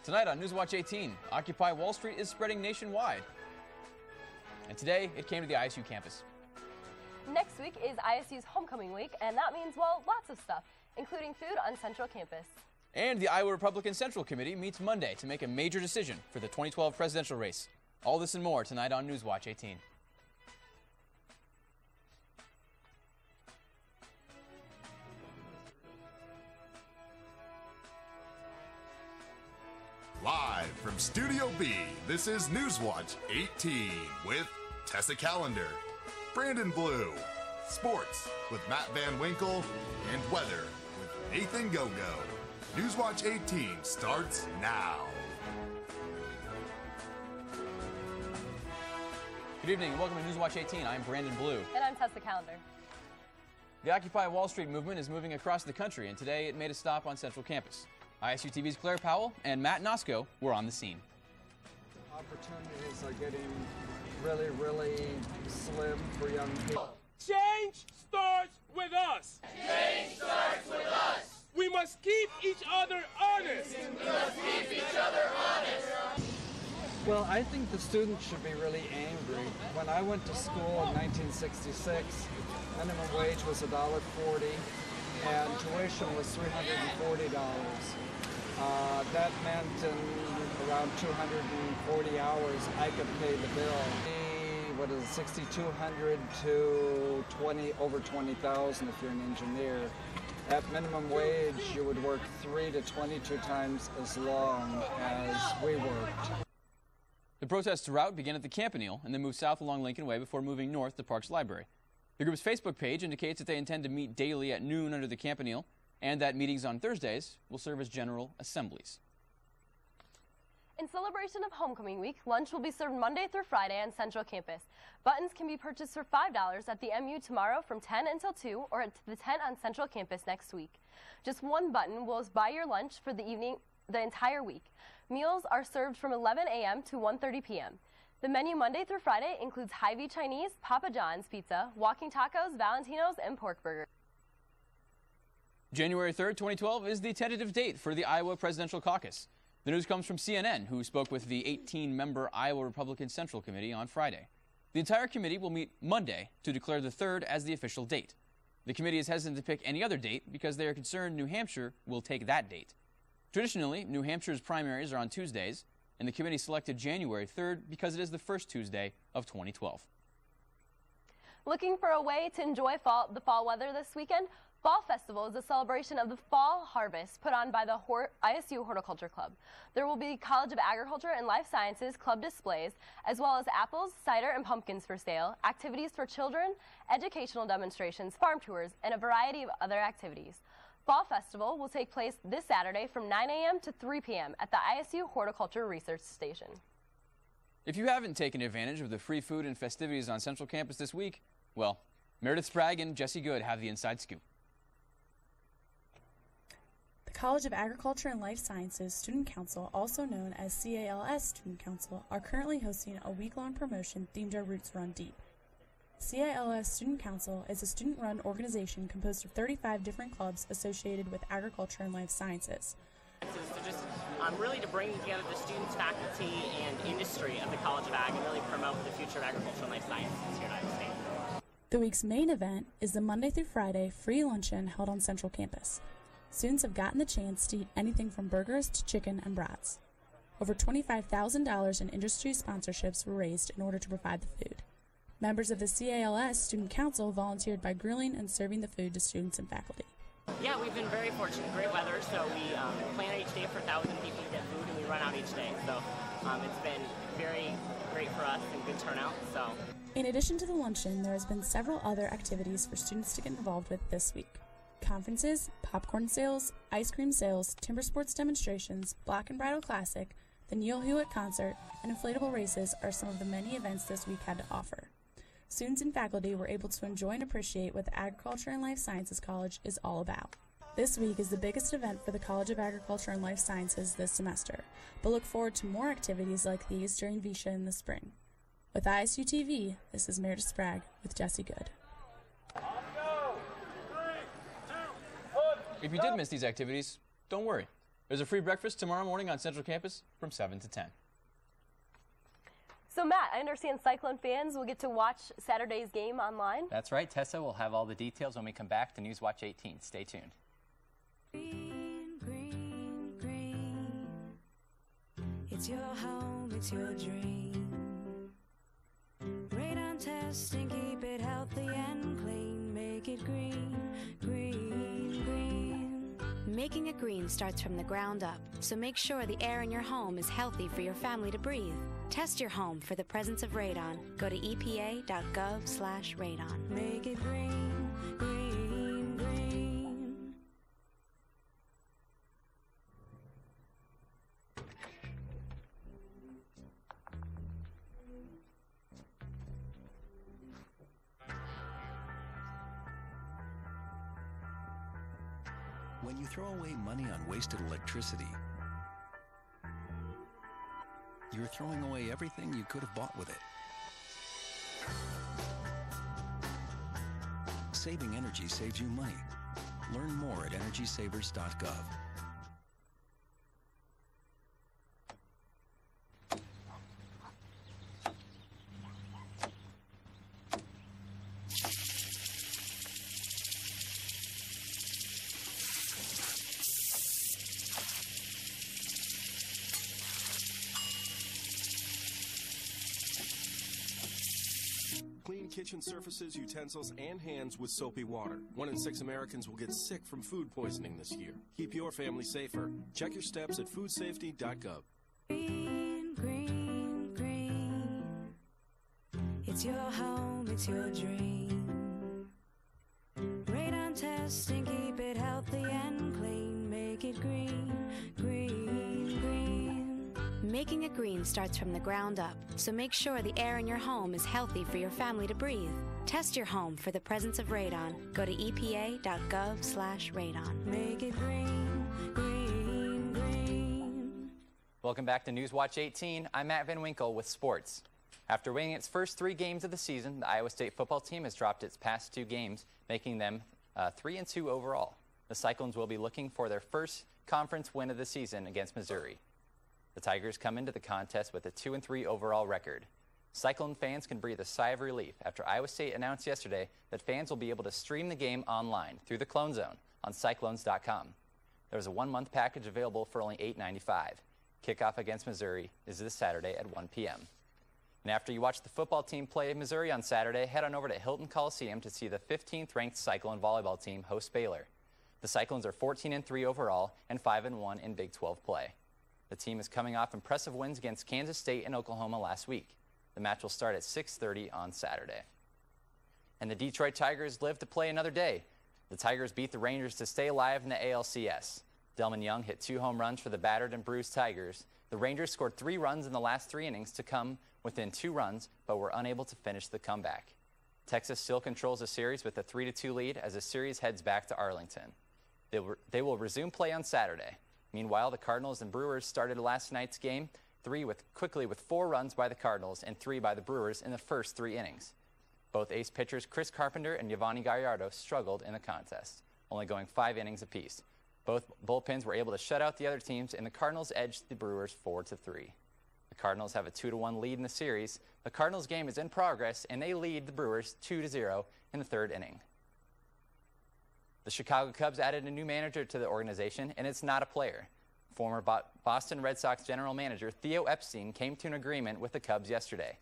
Tonight on Newswatch 18, Occupy Wall Street is spreading nationwide. And today, it came to the ISU campus. Next week is ISU's homecoming week, and that means, well, lots of stuff, including food on Central Campus. And the Iowa Republican Central Committee meets Monday to make a major decision for the 2012 presidential race. All this and more tonight on Newswatch 18. Live from Studio B, this is Newswatch 18 with Tessa Callendar, Brandon Blue, sports with Matt Van Winkle, and weather with Nathan Gogo. Newswatch 18 starts now. Good evening and welcome to Newswatch 18. I'm Brandon Blue. And I'm Tessa Callendar. The Occupy Wall Street movement is moving across the country, and today it made a stop on Central Campus. ISU TV's Claire Powell and Matt Nosko were on the scene. Opportunities are getting really slim for young people. Change starts with us. Change starts with us. We must keep each other honest. We must keep each other honest. Well, I think the students should be really angry. When I went to school in 1966, minimum wage was $1.40 and tuition was $340. That meant in around 240 hours, I could pay the bill. What is it, 6,200 to over 20,000 if you're an engineer. At minimum wage, you would work 3 to 22 times as long as we worked. The protest route began at the Campanile and then moved south along Lincoln Way before moving north to Parks Library. The group's Facebook page indicates that they intend to meet daily at noon under the Campanile, and that meetings on Thursdays will serve as general assemblies. In celebration of Homecoming Week, lunch will be served Monday through Friday on Central Campus. Buttons can be purchased for $5 at the MU tomorrow from 10 until 2 or at the tent on Central Campus next week. Just one button will buy your lunch for the entire week. Meals are served from 11 a.m. to 1:30 p.m. The menu Monday through Friday includes Hy-Vee Chinese, Papa John's Pizza, Walking Tacos, Valentino's, and Pork Burger. January 3rd, 2012 is the tentative date for the Iowa Presidential Caucus. The news comes from CNN, who spoke with the 18-member Iowa Republican Central Committee on Friday. The entire committee will meet Monday to declare the 3rd as the official date. The committee is hesitant to pick any other date because they are concerned New Hampshire will take that date. Traditionally, New Hampshire's primaries are on Tuesdays, and the committee selected January 3rd because it is the first Tuesday of 2012. Looking for a way to enjoy the fall weather this weekend? Fall Festival is a celebration of the fall harvest put on by the ISU Horticulture Club. There will be College of Agriculture and Life Sciences club displays, as well as apples, cider, and pumpkins for sale, activities for children, educational demonstrations, farm tours, and a variety of other activities. Fall Festival will take place this Saturday from 9 a.m. to 3 p.m. at the ISU Horticulture Research Station. If you haven't taken advantage of the free food and festivities on Central Campus this week, well, Meredith Sprague and Jesse Good have the inside scoop. The College of Agriculture and Life Sciences Student Council, also known as CALS Student Council, are currently hosting a week-long promotion themed Our Roots Run Deep. CALS Student Council is a student-run organization composed of 35 different clubs associated with agriculture and life sciences. Really to bring together the students, faculty, and industry of the College of Ag and really promote the future of agriculture and life sciences here in Iowa State. The week's main event is the Monday through Friday free luncheon held on Central Campus. Students have gotten the chance to eat anything from burgers to chicken and brats. Over $25,000 in industry sponsorships were raised in order to provide the food. Members of the CALS Student Council volunteered by grilling and serving the food to students and faculty. Yeah, we've been very fortunate. Great weather, so we plan each day for 1,000 people to get food, and we run out each day. So it's been very great for us and good turnout. So, in addition to the luncheon, there has been several other activities for students to get involved with this week. Conferences, popcorn sales, ice cream sales, timber sports demonstrations, Black and Bridal Classic, the Neil Hewitt concert, and inflatable races are some of the many events this week had to offer. Students and faculty were able to enjoy and appreciate what the Agriculture and Life Sciences College is all about. This week is the biggest event for the College of Agriculture and Life Sciences this semester, but look forward to more activities like these during VISHA in the spring. With ISU TV, this is Meredith Sprague with Jesse Good. If you did miss these activities, don't worry. There's a free breakfast tomorrow morning on Central Campus from 7 to 10. So, Matt, I understand Cyclone fans will get to watch Saturday's game online. That's right. Tessa will have all the details when we come back to Newswatch 18. Stay tuned. Green, green, green. It's your home, it's your dream. Radon testing, keep it healthy and clean. Make it green, green, green. Making it green starts from the ground up, so make sure the air in your home is healthy for your family to breathe. Test your home for the presence of radon. Go to epa.gov/radon. Make it green, green, green. When you throw away money on wasted electricity, you're throwing away everything you could have bought with it. Saving energy saves you money. Learn more at energysavers.gov. Clean kitchen surfaces, utensils, and hands with soapy water. 1 in 6 Americans will get sick from food poisoning this year. Keep your family safer. Check your steps at foodsafety.gov. Green, green, green. It's your home, it's your dream. Radon testing, keep it healthy and clean. Make it green, green, green. Making it green starts from the ground up, so make sure the air in your home is healthy for your family to breathe. Test your home for the presence of radon. Go to epa.gov/radon. Make it green, green, green. Welcome back to Newswatch 18. I'm Matt Van Winkle with sports. After winning its first 3 games of the season, the Iowa State football team has dropped its past 2 games, making them 3-2 overall. The Cyclones will be looking for their first conference win of the season against Missouri. The Tigers come into the contest with a 2-3 overall record. Cyclone fans can breathe a sigh of relief after Iowa State announced yesterday that fans will be able to stream the game online through the Clone Zone on Cyclones.com. There's a 1-month package available for only $8.95. Kickoff against Missouri is this Saturday at 1 p.m. And after you watch the football team play Missouri on Saturday, head on over to Hilton Coliseum to see the 15th-ranked Cyclone volleyball team host Baylor. The Cyclones are 14-3 overall and 5-1 in Big 12 play. The team is coming off impressive wins against Kansas State and Oklahoma last week. The match will start at 6:30 on Saturday. And the Detroit Tigers live to play another day. The Tigers beat the Rangers to stay alive in the ALCS. Delman Young hit 2 home runs for the battered and bruised Tigers. The Rangers scored 3 runs in the last 3 innings to come within 2 runs, but were unable to finish the comeback. Texas still controls the series with a 3-2 lead as the series heads back to Arlington. They will resume play on Saturday. Meanwhile, the Cardinals and Brewers started last night's game quickly with 4 runs by the Cardinals and 3 by the Brewers in the first 3 innings. Both ace pitchers Chris Carpenter and Yovani Gallardo struggled in the contest, only going 5 innings apiece. Both bullpens were able to shut out the other teams, and the Cardinals edged the Brewers 4-3. The Cardinals have a 2-1 lead in the series. The Cardinals game is in progress, and they lead the Brewers 2-0 in the 3rd inning. The Chicago Cubs added a new manager to the organization, and it's not a player. Former Boston Red Sox general manager Theo Epstein came to an agreement with the Cubs yesterday.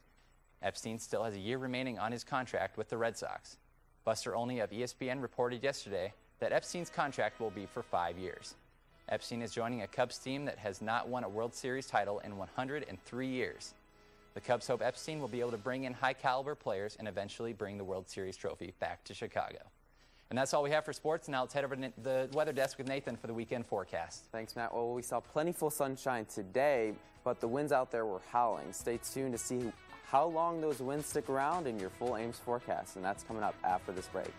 Epstein still has a year remaining on his contract with the Red Sox. Buster Olney of ESPN reported yesterday that Epstein's contract will be for 5 years. Epstein is joining a Cubs team that has not won a World Series title in 103 years. The Cubs hope Epstein will be able to bring in high-caliber players and eventually bring the World Series trophy back to Chicago. And that's all we have for sports. Now let's head over to the weather desk with Nathan for the weekend forecast. Thanks, Matt. Well, we saw plentiful sunshine today, but the winds out there were howling. Stay tuned to see how long those winds stick around in your full Ames forecast, and that's coming up after this break.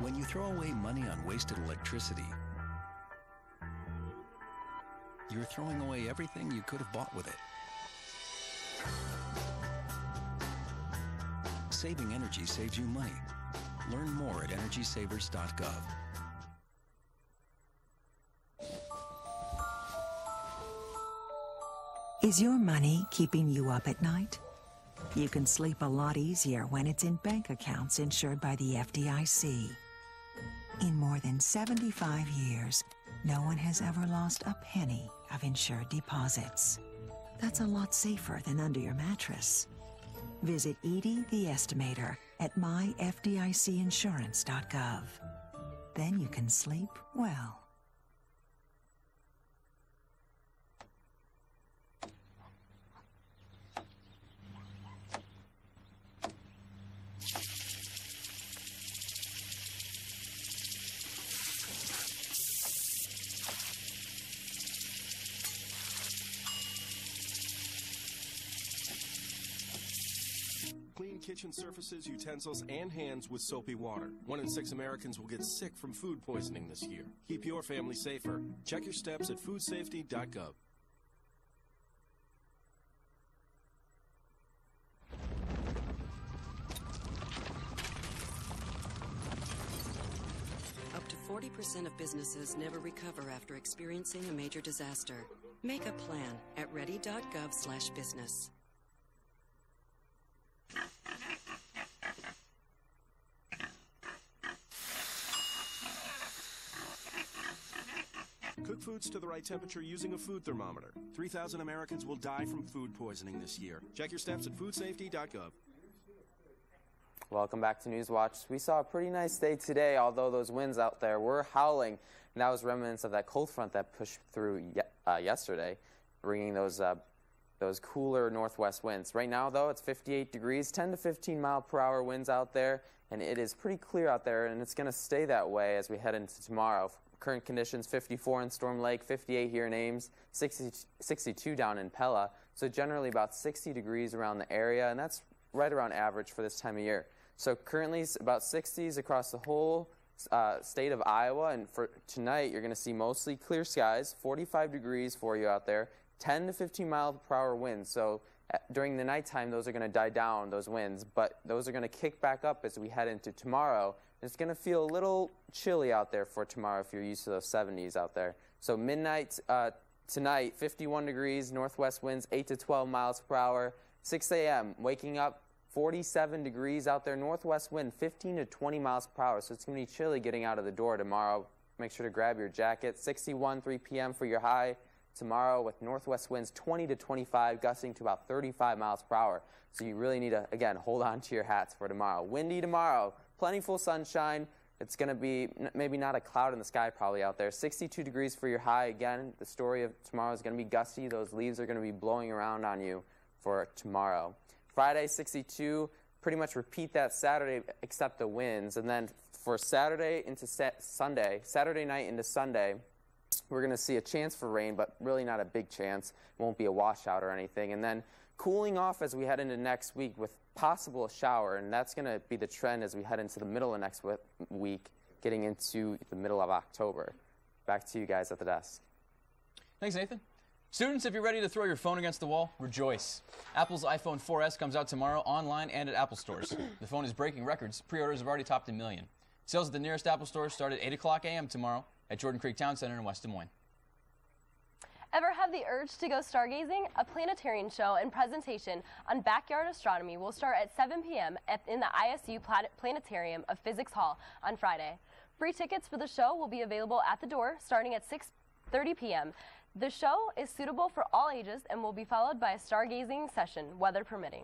When you throw away money on wasted electricity, you're throwing away everything you could have bought with it. Saving energy saves you money. Learn more at energysavers.gov. Is your money keeping you up at night? You can sleep a lot easier when it's in bank accounts insured by the FDIC. In more than 75 years, no one has ever lost a penny of insured deposits. That's a lot safer than under your mattress. Visit Edie the Estimator at myfdicinsurance.gov. Then you can sleep well. Clean kitchen surfaces, utensils, and hands with soapy water. 1 in 6 Americans will get sick from food poisoning this year. Keep your family safer. Check your steps at foodsafety.gov. Up to 40% of businesses never recover after experiencing a major disaster. Make a plan at ready.gov/business. Cook foods to the right temperature using a food thermometer. 3,000 Americans will die from food poisoning this year. Check your steps at foodsafety.gov. Welcome back to Newswatch. We saw a pretty nice day today, although those winds out there were howling, and that was remnants of that cold front that pushed through yesterday, bringing those cooler northwest winds. Right now, though, it's 58 degrees, 10 to 15 mile per hour winds out there, and it is pretty clear out there, and it's going to stay that way as we head into tomorrow. Current conditions, 54 in Storm Lake, 58 here in Ames, 62 down in Pella. So generally about 60 degrees around the area, and that's right around average for this time of year. So currently about 60s across the whole state of Iowa, and for tonight you're going to see mostly clear skies, 45 degrees for you out there, 10 to 15 mile per hour winds. So during the nighttime, those are going to die down, those winds, but those are going to kick back up as we head into tomorrow. It's going to feel a little chilly out there for tomorrow if you're used to those 70s out there. So midnight tonight, 51 degrees, northwest winds 8 to 12 miles per hour. 6 a.m., waking up 47 degrees out there, northwest wind 15 to 20 miles per hour. So it's going to be chilly getting out of the door tomorrow. Make sure to grab your jacket. 61, 3 p.m. for your high tomorrow with northwest winds 20 to 25, gusting to about 35 miles per hour. So you really need to, again, hold on to your hats for tomorrow. Windy tomorrow. Plentiful sunshine. It's going to be maybe not a cloud in the sky probably out there. 62 degrees for your high. Again, the story of tomorrow is going to be gusty. Those leaves are going to be blowing around on you for tomorrow. Friday, 62. Pretty much repeat that Saturday except the winds. And then for Saturday into Sunday, Saturday night into Sunday, we're going to see a chance for rain, but really not a big chance. It won't be a washout or anything. And then cooling off as we head into next week with possible shower, and that's going to be the trend as we head into the middle of next week, getting into the middle of October. Back to you guys at the desk. Thanks, Nathan. Students, if you're ready to throw your phone against the wall, rejoice. Apple's iPhone 4S comes out tomorrow online and at Apple stores. The phone is breaking records. Pre-orders have already topped 1 million. Sales at the nearest Apple stores start at 8 o'clock a.m. tomorrow at Jordan Creek Town Center in West Des Moines. Ever have the urge to go stargazing? A planetarium show and presentation on backyard astronomy will start at 7 p.m. in the ISU Planetarium of Physics Hall on Friday. Free tickets for the show will be available at the door starting at 6:30 p.m. The show is suitable for all ages and will be followed by a stargazing session, weather permitting.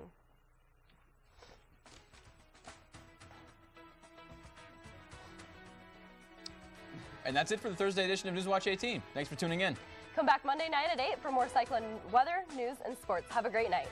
And that's it for the Thursday edition of Newswatch 18. Thanks for tuning in. Come back Monday night at 8 for more cyclone weather, news, and sports. Have a great night.